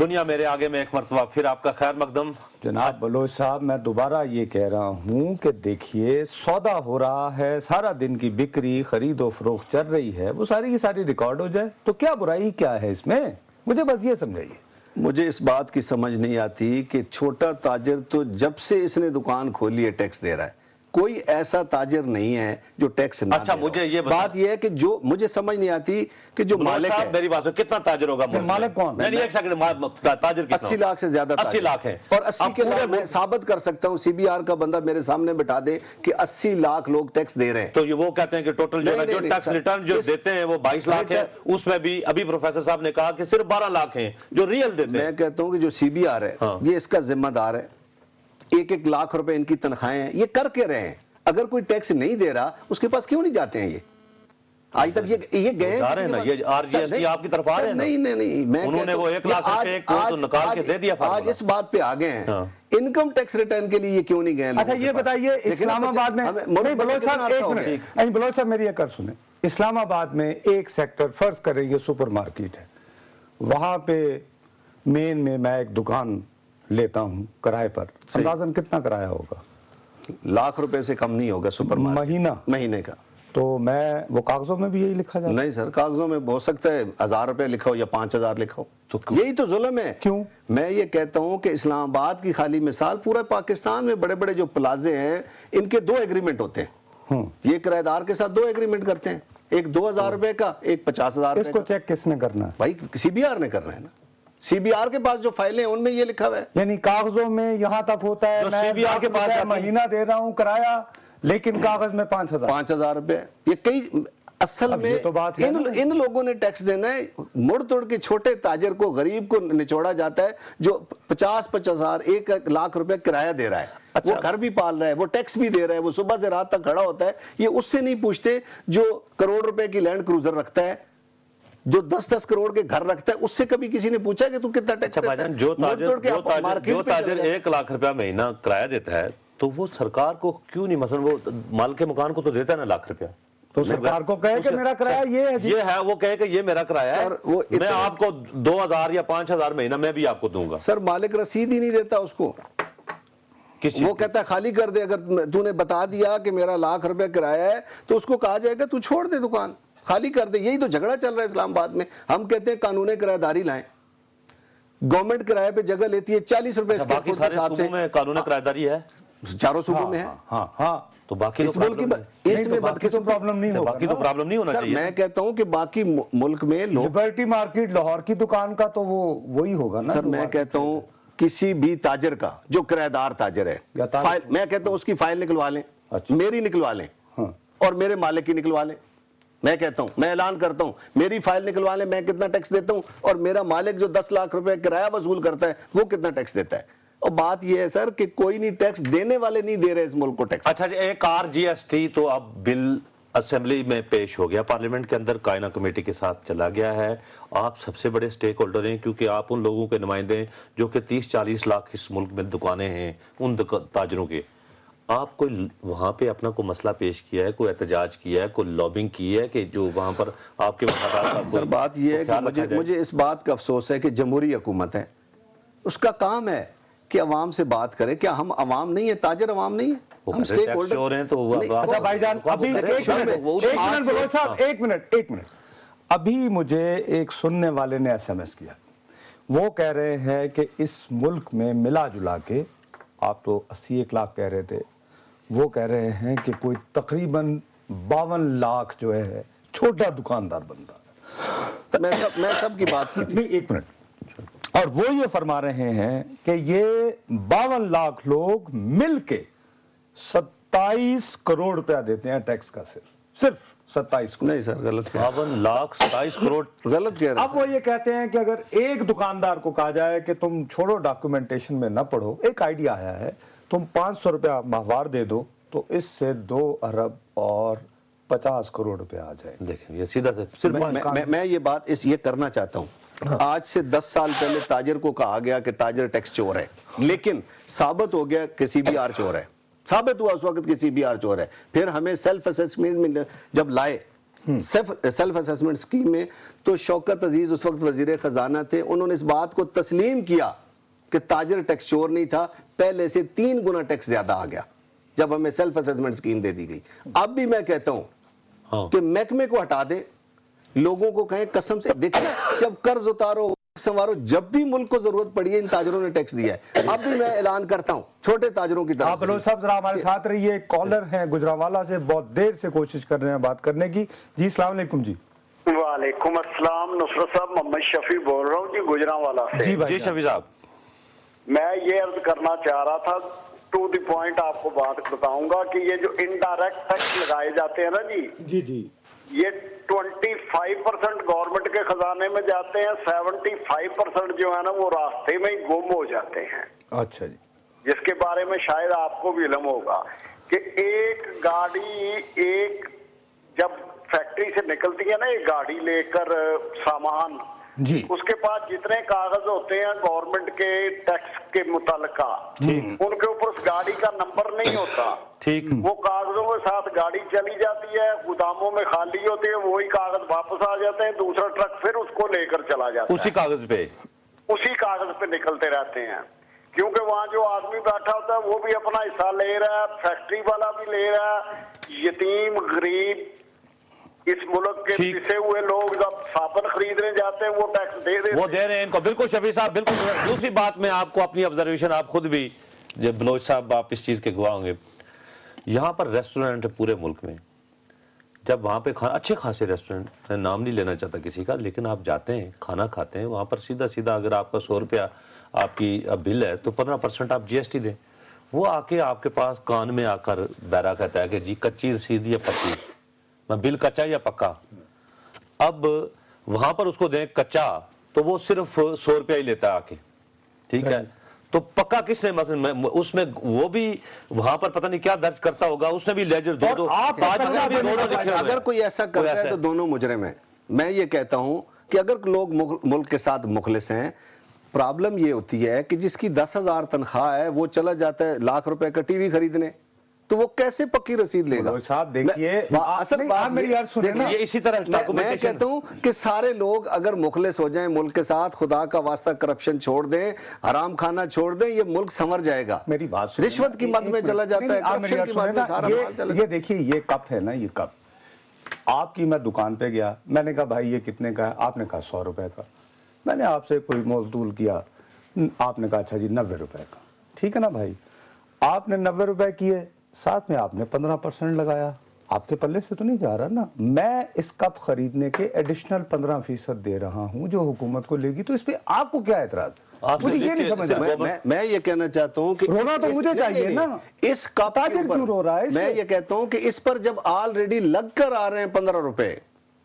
دنیا میرے آگے میں ایک مرتبہ پھر آپ کا خیر مقدم. جناب بلوچ صاحب میں دوبارہ یہ کہہ رہا ہوں کہ دیکھیے سودا ہو رہا ہے، سارا دن کی بکری خرید و فروخت چل رہی ہے، وہ ساری کی ساری ریکارڈ ہو جائے تو کیا برائی کیا ہے اس میں؟ مجھے بس یہ سمجھائیے. مجھے اس بات کی سمجھ نہیں آتی کہ چھوٹا تاجر تو جب سے اس نے دکان کھولی ہے ٹیکس دے رہا ہے. کوئی ایسا تاجر نہیں ہے جو ٹیکس نہ اچھا دے. مجھے یہ بات یہ ہے کہ جو مجھے سمجھ نہیں آتی کہ جو مالک ہے. میری بات کتنا تاجر ہوگا مالک کون؟ نہیں ایک سیکنڈ، تاجر 80 لاکھ سے زیادہ 80 لاکھ ہے. اور 80 کے علاوہ میں ثابت کر سکتا ہوں، سی بی آر کا بندہ میرے سامنے بٹھا دے کہ 80 لاکھ لوگ ٹیکس دے رہے ہیں. تو یہ وہ کہتے ہیں کہ ٹوٹل جو ٹیکس ریٹرن جو دیتے ہیں وہ 22 لاکھ ہے، اس میں بھی ابھی پروفیسر صاحب نے کہا کہ صرف 12 لاکھ ہیں جو ریئل دیتے ہیں. میں کہتا ہوں کہ جو سی بی آر ہے یہ اس کا ذمہ دار ہے. 1-1 لاکھ روپے ان کی تنخواہیں ہیں، یہ کر کے رہے ہیں. اگر کوئی ٹیکس نہیں دے رہا اس کے پاس کیوں نہیں جاتے ہیں؟ یہ آج تک یہ گئے ہیں نا، یہ آر جی ایس ٹی آپ کی طرف آ رہے ہیں. نہیں میں انہوں نے وہ 1 لاکھ روپے تو نکال کے دے دیا. آج اس بات پہ آ گئے ہیں انکم ٹیکس ریٹرن کے لیے یہ کیوں نہیں گئے؟ اچھا یہ بتائیے اسلام آباد میں، بلوچ صاحب ایک منٹ، بلوچ صاحب میری ایک کر سنیں. اسلام آباد میں ایک سیکٹر فرض کریں یہ سپر مارکیٹ ہے، وہاں پہ مین میں ایک دکان لیتا ہوں کرائے پر، اندازاً کتنا کرایہ ہوگا؟ لاکھ روپے سے کم نہیں ہوگا سپر مارکیٹ مہینے کا. تو میں وہ کاغذوں میں بھی یہی لکھا جاتا؟ نہیں سر، کاغذوں میں ہو سکتا ہے 1000 روپے لکھا ہو یا 5000 لکھا ہو. تو یہی تو ظلم ہے. کیوں؟ میں یہ کہتا ہوں کہ اسلام آباد کی خالی مثال، پورا پاکستان میں بڑے بڑے جو پلازے ہیں ان کے 2 ایگریمنٹ ہوتے ہیں. یہ کرایہ دار کے ساتھ 2 ایگریمنٹ کرتے ہیں، ایک 2000 روپے کا، ایک 50,000 روپے کا. اس کو چیک کس نے کرنا ہے؟ بھائی سی بی آر نے کرنا ہے نا. سی بی آر کے پاس جو فائلیں ہیں ان میں یہ لکھا ہوا ہے. یعنی کاغذوں میں یہاں تک ہوتا ہے سی بی آر کے پاس مہینہ دے رہا ہوں کرایہ، لیکن کاغذ میں 5000 روپے. یہ کئی اصل میں ان لوگوں نے ٹیکس دینا ہے. مڑ توڑ کے چھوٹے تاجر کو، غریب کو نچوڑا جاتا ہے جو 50,000 1 لاکھ روپے کرایہ دے رہا ہے. وہ گھر بھی پال رہا ہے، وہ ٹیکس بھی دے رہا ہے، وہ صبح سے رات تک کھڑا ہوتا ہے. یہ اس سے نہیں پوچھتے جو کروڑ روپے کی لینڈ کروزر رکھتا ہے، جو 10-10 کروڑ کے گھر رکھتا ہے. اس سے کبھی کسی نے پوچھا کہ تو کتنا ٹیکس دیتا ہے؟ جو تاجر 1 لاکھ روپیہ مہینہ کرایہ دیتا ہے تو وہ سرکار کو کیوں نہیں، مثلا وہ مالک مکان کو تو دیتا ہے نا لاکھ روپیہ، تو سرکار کو کہے کہ میرا کرایہ یہ ہے، وہ کہے کہ یہ میرا کرایہ ہے، میں آپ کو 2000 یا 5000 مہینہ میں بھی آپ کو دوں گا. سر مالک رسید ہی نہیں دیتا اس کو. وہ کہتا ہے خالی کر دے. اگر تو نے بتا دیا کہ میرا 1 لاکھ روپے کرایہ ہے تو اس کو کہا جائے گا تو چھوڑ دے دکان، خالی کر دے. یہی تو جھگڑا چل رہا ہے اسلام آباد میں. ہم کہتے ہیں قانون کرایہ داری لائیں. گورنمنٹ کرایہ پہ جگہ لیتی ہے 40 روپے اسکوائر فٹ کے حساب سے. میں قانون کرایہ داری ہے 4 صوبوں میں ہے. ہاں تو باقی اس ملک میں باقی تو پرابلم نہیں ہونا چاہیے. میں کہتا ہوں کہ باقی ملک میں لبرٹی مارکیٹ لاہور کی دکان کا تو وہی ہوگا نا. سر میں کہتا ہوں کسی بھی تاجر کا جو کرایہ دار تاجر ہے، میں کہتا ہوں اس کی فائل نکلوا لیں، میری نکلوا لیں اور میرے مالک کی نکلوا لیں. میں کہتا ہوں، میں اعلان کرتا ہوں، میری فائل نکلوا لیں، میں کتنا ٹیکس دیتا ہوں، اور میرا مالک جو 10 لاکھ روپے کرایہ وصول کرتا ہے وہ کتنا ٹیکس دیتا ہے. اور بات یہ ہے سر کہ کوئی نہیں ٹیکس دینے والے نہیں دے رہے اس ملک کو ٹیکس. اچھا ایک RGST تو اب بل اسمبلی میں پیش ہو گیا، پارلیمنٹ کے اندر کائنہ کمیٹی کے ساتھ چلا گیا ہے. آپ سب سے بڑے سٹیک ہولڈر ہیں کیونکہ آپ ان لوگوں کے نمائندے ہیں جو کہ 30-40 لاکھ اس ملک میں دکانیں ہیں ان تاجروں کے. آپ کوئی وہاں پہ اپنا کوئی مسئلہ پیش کیا ہے، کوئی احتجاج کیا ہے، کوئی لابنگ کی ہے کہ جو وہاں پر آپ کے سر بات یہ ہے کہ مجھے اس بات کا افسوس ہے کہ جمہوری حکومت ہے، اس کا کام ہے کہ عوام سے بات کرے. کیا ہم عوام نہیں ہیں؟ تاجر عوام نہیں ہیں؟ ہم سٹیک ہولڈر ہیں. تو اچھا بھائی جان ایک منٹ ابھی مجھے ایک سننے والے نے SMS کیا. وہ کہہ رہے ہیں کہ اس ملک میں ملا جلا کے، آپ تو 81 لاکھ کہہ رہے تھے، وہ کہہ رہے ہیں کہ کوئی تقریباً 52 لاکھ جو ہے چھوٹا دکاندار بنتا ہے. میں سب کی بات کی تھی. ایک منٹ. اور وہ یہ فرما رہے ہیں کہ یہ 52 لاکھ لوگ مل کے 27 کروڑ روپیہ دیتے ہیں ٹیکس کا. صرف 27 کروڑ. نہیں سر غلط. 52 لاکھ 27 کروڑ غلط کہہ رہے ہیں. اب وہ یہ کہتے ہیں کہ اگر ایک دکاندار کو کہا جائے کہ تم چھوڑو ڈاکیومنٹیشن میں نہ پڑھو، ایک آئیڈیا آیا ہے، تم 500 روپیہ ماہوار دے دو تو اس سے 2 ارب اور 50 کروڑ روپیہ آ جائے. دیکھیں یہ سیدھا سے میں یہ بات یہ کرنا چاہتا ہوں. آج سے 10 سال پہلے تاجر کو کہا گیا کہ تاجر ٹیکس چور ہے، لیکن ثابت ہو گیا کہ CBR چور ہے. ثابت ہوا اس وقت کہ CBR چور ہے. پھر ہمیں سیلف اسیسمنٹ میں جب لائے سیلف اسیسمنٹ اسکیم میں، تو شوکت عزیز اس وقت وزیر خزانہ تھے، انہوں نے اس بات کو تسلیم کیا کہ تاجر ٹیکس چور نہیں تھا، پہلے سے 3 گنا ٹیکس زیادہ آ گیا جب ہمیں سیلف اسیسمنٹ اسکیم دے دی گئی۔ اب بھی میں کہتا ہوں کہ محکمے کو ہٹا دیں، لوگوں کو کہیں قسم سے، دیکھیں جب قرض اتارو سنوارو، جب بھی ملک کو ضرورت پڑی ہے ان تاجروں نے ٹیکس دیا ہے۔ اب بھی میں اعلان کرتا ہوں چھوٹے تاجروں کی طرف آپ بلوچ صاحب ذرا ہمارے ساتھ رہیے، کالر ہیں گجرانوالہ سے، بہت دیر سے کوشش کر رہے ہیں بات کرنے کی۔ جی السلام علیکم۔ جی وعلیکم السلام نصرت صاحب، محمد شفیع بول رہا ہوں جی گجرانوالہ سے۔ جی شفیع صاحب، میں یہ عرض کرنا چاہ رہا تھا، ٹو دی پوائنٹ آپ کو بات بتاؤں گا کہ یہ جو انڈائریکٹ ٹیکس لگائے جاتے ہیں نا جی، یہ 25% گورنمنٹ کے خزانے میں جاتے ہیں، 75% جو ہے نا وہ راستے میں ہی گم ہو جاتے ہیں۔ اچھا جی، جس کے بارے میں شاید آپ کو بھی علم ہوگا کہ ایک گاڑی جب فیکٹری سے نکلتی ہے نا ایک گاڑی لے کر سامان، جی اس کے پاس جتنے کاغذ ہوتے ہیں گورنمنٹ کے ٹیکس کے متعلقہ، ان کے اوپر اس گاڑی کا نمبر نہیں ہوتا، ٹھیک، وہ کاغذوں کے ساتھ گاڑی چلی جاتی ہے، گوداموں میں خالی ہوتے ہیں، وہی کاغذ واپس آ جاتے ہیں، دوسرا ٹرک پھر اس کو لے کر چلا جاتا ہے، اسی کاغذ پہ نکلتے رہتے ہیں، کیونکہ وہاں جو آدمی بیٹھا ہوتا ہے وہ بھی اپنا حصہ لے رہا ہے، فیکٹری والا بھی لے رہا ہے، یتیم غریب اس ملک کے پسے ہوئے لوگ جب صابن خریدنے جاتے ہیں وہ ٹیکس دے رہے ہیں ان کو۔ بالکل شفیع صاحب، بالکل۔ دوسری بات میں آپ کو اپنی آبزرویشن، آپ خود بھی جب بلوچ صاحب آپ اس چیز کے گواہ ہوں گے، یہاں پر ریسٹورینٹ پورے ملک میں، جب وہاں پہ اچھے خاصے ریسٹورینٹ، میں نام نہیں لینا چاہتا کسی کا، لیکن آپ جاتے ہیں کھانا کھاتے ہیں، وہاں پر سیدھا اگر آپ کا 100 روپیہ آپ کی بل ہے تو 15% آپ GST دیں۔ وہ آ کے آپ کے پاس کان میں آ کر بیرا کہتا ہے کہ جی کچی رسید یا پکی، میں بل کچا یا پکا۔ اب وہاں پر اس کو دیں کچا تو وہ صرف 100 روپیہ ہی لیتا ہے آ کے، ٹھیک ہے، تو پکا کس نے مثلا اس میں وہ بھی وہاں پر پتہ نہیں کیا درج کرتا ہوگا، اس نے بھی لیجر دو اگر کوئی ایسا کرتا ہے تو دونوں مجرم ہیں۔ میں یہ کہتا ہوں کہ اگر لوگ ملک کے ساتھ مخلص ہیں، پرابلم یہ ہوتی ہے کہ جس کی 10,000 تنخواہ ہے وہ چلا جاتا ہے لاکھ روپے کا ٹی وی خریدنے، تو وہ کیسے پکی رسید لے گا؟ صاحب دیکھیے، اصل بات اسی طرح میں کہتا ہوں کہ سارے لوگ اگر مخلص ہو جائیں ملک کے ساتھ، خدا کا واسطہ کرپشن چھوڑ دیں، حرام کھانا چھوڑ دیں، یہ ملک سنور جائے گا۔ میری بات رشوت کی مد میں چلا جاتا ہے، کرپشن کی مد میں سارا مال چلا جاتا ہے۔ یہ دیکھیے یہ کپ ہے نا، یہ کپ آپ کی، میں دکان پہ گیا، میں نے کہا بھائی یہ کتنے کا ہے؟ آپ نے کہا 100 روپے کا۔ میں نے آپ سے کوئی مول طول کیا، آپ نے کہا اچھا جی 90 روپے کا، ٹھیک ہے نا بھائی، آپ نے 90 روپے کیے، ساتھ میں آپ نے 15% لگایا، آپ کے پلے سے تو نہیں جا رہا نا۔ میں اس کپ خریدنے کے ایڈیشنل 15% دے رہا ہوں جو حکومت کو لے گی، تو اس پہ آپ کو کیا اعتراض؟ مجھے یہ نہیں سمجھ آیا۔ میں یہ کہنا چاہتا ہوں کہ رونا تو مجھے چاہیے نا، اس کپ تاجر کیوں رو رہا ہے؟ میں یہ کہتا ہوں کہ اس پر جب آلریڈی لگ کر آ رہے ہیں 15 روپے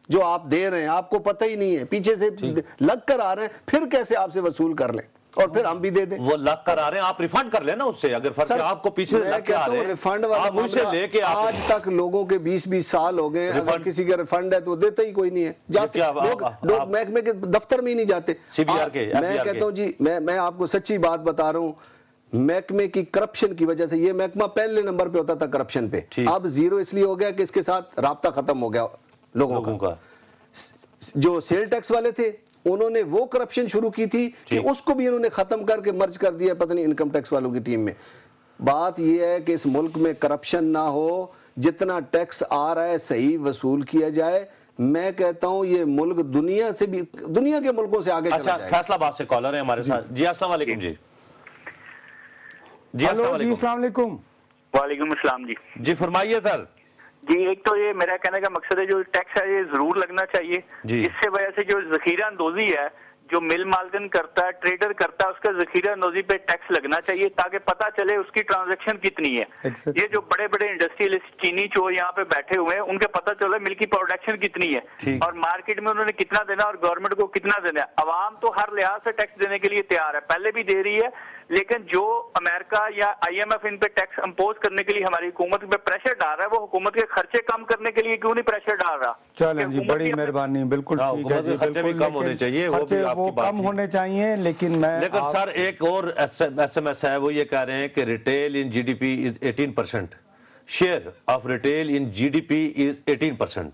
جو آپ دے رہے ہیں، آپ کو پتہ ہی نہیں ہے، پیچھے سے لگ کر آ رہے ہیں، پھر کیسے آپ سے وصول کر لیں اور پھر ہم بھی دے دیں؟ وہ لگ کر آ رہے ہیں، آپ ریفنڈ کر لیں نا اس سے، اگر فرق ہے آپ کو پیچھے لگ کے آ رہے ہیں، ریفنڈ والا معاملہ آج تک لوگوں کے 20 سال ہو گئے، اگر کسی کا ریفنڈ ہے تو دیتا ہی کوئی نہیں ہے، جاتے لوگ محکمے کے دفتر میں ہی نہیں جاتے۔ میں کہتا ہوں جی، میں آپ کو سچی بات بتا رہا ہوں، محکمے کی کرپشن کی وجہ سے، یہ محکمہ پہلے نمبر پہ ہوتا تھا کرپشن پہ، اب 0 اس لیے ہو گیا کہ اس کے ساتھ رابطہ ختم ہو گیا لوگوں کا۔ جو سیل ٹیکس والے تھے انہوں نے وہ کرپشن شروع کی تھی کہ اس کو بھی انہوں نے ختم کر کے مرج کر دیا پتہ نہیں انکم ٹیکس والوں کی ٹیم میں۔ بات یہ ہے کہ اس ملک میں کرپشن نہ ہو، جتنا ٹیکس آ رہا ہے صحیح وصول کیا جائے۔ میں کہتا ہوں یہ ملک دنیا سے بھی، دنیا کے ملکوں سے آگے چلا جائے۔ اچھا، فیصلہ آباد سے کالر ہے ہمارے ساتھ۔ جی السلام علیکم۔ جی السلام علیکم۔ وعلیکم السلام۔ جی فرمائیے سر۔ جی ایک تو یہ میرا کہنے کا مقصد ہے جو ٹیکس ہے یہ ضرور لگنا چاہیے، اس سے وجہ سے جو ذخیرہ اندوزی ہے جو مل مالکن کرتا ہے، ٹریڈر کرتا ہے، اس کا ذخیرہ اندوزی پہ ٹیکس لگنا چاہیے تاکہ پتہ چلے اس کی ٹرانزیکشن کتنی ہے۔ یہ جو بڑے بڑے انڈسٹریلسٹ چینی چور یہاں پہ بیٹھے ہوئے ہیں ان کے پتہ چلے مل کی پروڈکشن کتنی ہے اور مارکیٹ میں انہوں نے کتنا دینا اور گورنمنٹ کو کتنا دینا ہے۔ عوام تو ہر لحاظ سے ٹیکس دینے کے لیے تیار ہے، پہلے بھی دے رہی ہے، لیکن جو امریکہ یا IMF ان پہ ٹیکس امپوز کرنے کے لیے ہماری حکومت پہ پریشر ڈال رہا ہے، وہ حکومت کے خرچے کم کرنے کے لیے کیوں نہیں پریشر ڈال رہا؟ چلیں جی، بڑی مہربانی، بالکل ٹھیک ہے جی، خرچے بھی کم ہونے چاہیے، وہ کم ہونے چاہیے، لیکن سر ایک اور SMS ہے، وہ یہ کہہ رہے ہیں کہ retail in GDP is 18%، share of retail in GDP is 18%.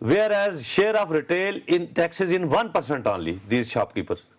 whereas share of retail in taxes in 1% only, these shopkeepers.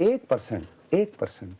1%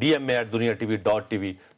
dma@duniatv.tv।